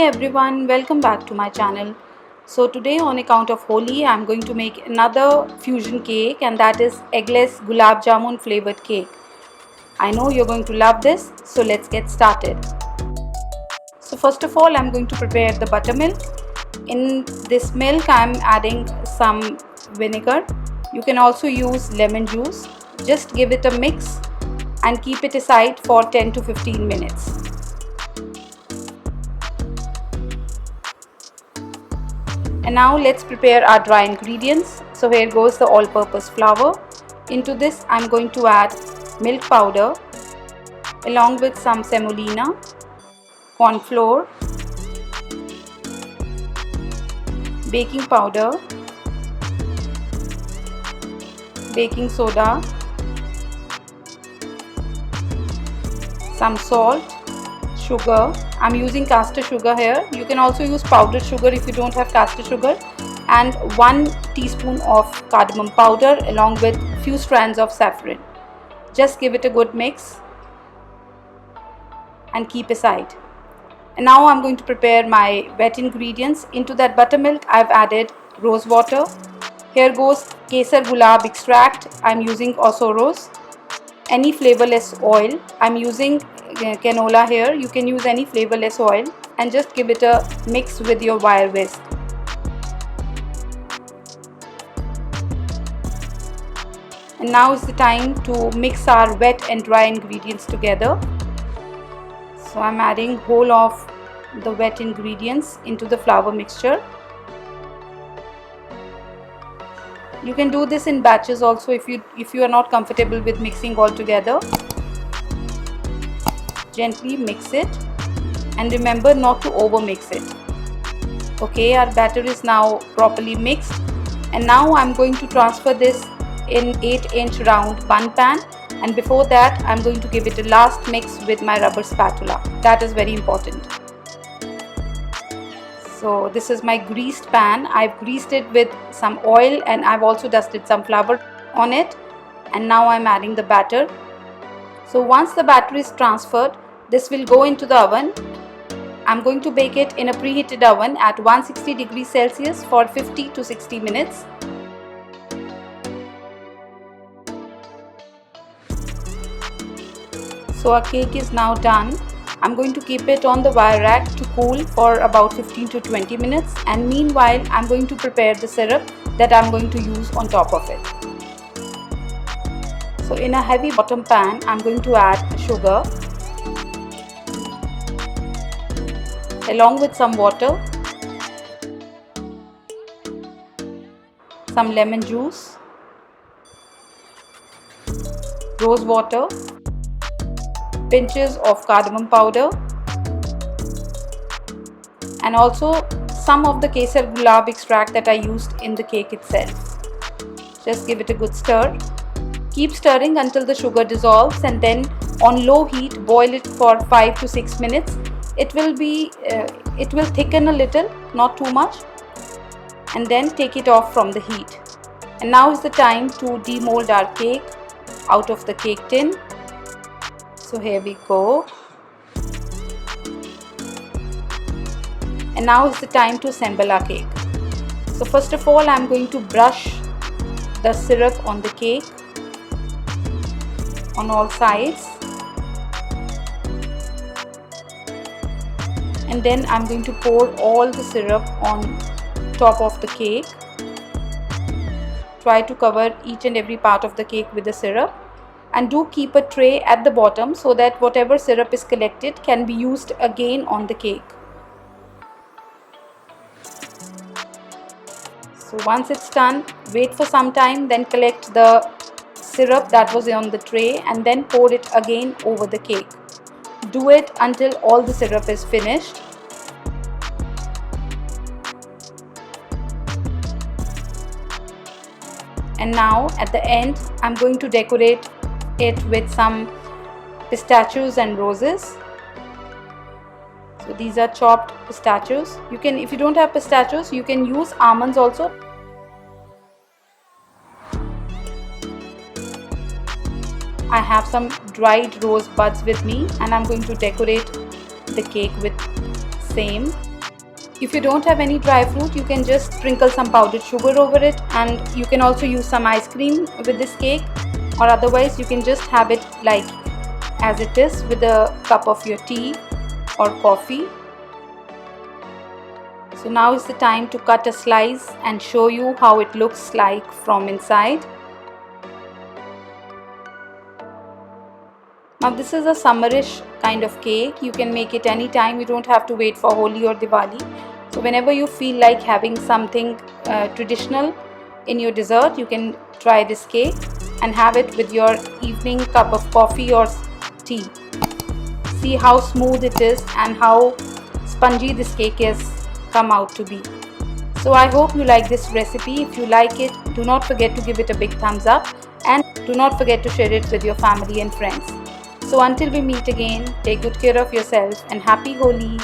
everyone, welcome back to my channel. So today on account of Holi, I am going to make another fusion cake, and that is eggless gulab jamun flavored cake. I know you're going to love this, so let's get started. So first of all, I am going to prepare the buttermilk. In this milk I am adding some vinegar. You can also use lemon juice. Just give it a mix and keep it aside for 10 to 15 minutes. And now let's prepare our dry ingredients. So here goes the all-purpose flour. Into this I'm going to add milk powder along with some semolina, corn flour, baking powder, baking soda, some salt, sugar. I'm using caster sugar here. You can also use powdered sugar if you don't have caster sugar, and 1 teaspoon of cardamom powder along with few strands of saffron. Just give it a good mix and keep aside. And now I'm going to prepare my wet ingredients. Into that buttermilk I've added rose water. Here goes Kesar Gulab extract. I'm using Osoros. Any flavorless oil. I'm using canola here. You can use any flavorless oil, and just give it a mix with your wire whisk. And now is the time to mix our wet and dry ingredients together. So I'm adding whole of the wet ingredients into the flour mixture. You can do this in batches also if you are not comfortable with mixing all together. Gently mix it, and remember not to over mix it. Okay, our batter is now properly mixed, and now I'm going to transfer this in 8-inch round bun pan, and before that I'm going to give it a last mix with my rubber spatula. That is very important. So this is my greased pan. I've greased it with some oil, and I've also dusted some flour on it, and now I'm adding the batter. So once the batter is transferred, this will go into the oven. I'm going to bake it in a preheated oven at 160 degrees Celsius for 50 to 60 minutes. So our cake is now done. I'm going to keep it on the wire rack to cool for about 15 to 20 minutes, and meanwhile I'm going to prepare the syrup that I'm going to use on top of it. So in a heavy bottom pan I'm going to add sugar along with some water, some lemon juice, rose water, pinches of cardamom powder, and also some of the Kesar Gulab extract that I used in the cake itself. Just give it a good stir. Keep stirring until the sugar dissolves, and then on low heat boil it for 5 to 6 minutes. It will thicken a little, not too much, and then take it off from the heat. And now is the time to demold our cake out of the cake tin. So here we go. And now is the time to assemble our cake. So first of all I'm going to brush the syrup on the cake on all sides, and then I'm going to pour all the syrup on top of the cake. Try to cover each and every part of the cake with the syrup, and do keep a tray at the bottom so that whatever syrup is collected can be used again on the cake. So once it's done, wait for some time, then collect the syrup that was on the tray and then pour it again over the cake. Do it until all the syrup is finished. And now at the end I'm going to decorate it with some pistachios and roses. So these are chopped pistachios. You can, if you don't have pistachios, you can use almonds also. I have some dried rose buds with me, and I'm going to decorate the cake with same. If you don't have any dry fruit, you can just sprinkle some powdered sugar over it, and you can also use some ice cream with this cake, or otherwise you can just have it like as it is with a cup of your tea or coffee. So now is the time to cut a slice and show you how it looks like from inside. Now this is a summerish kind of cake. You can make it anytime. You don't have to wait for Holi or Diwali. So whenever you feel like having something traditional in your dessert, you can try this cake and have it with your evening cup of coffee or tea. See how smooth it is and how spongy this cake is come out to be. So I hope you like this recipe. If you like it, do not forget to give it a big thumbs up, and do not forget to share it with your family and friends. So until we meet again, take good care of yourself and happy Holi.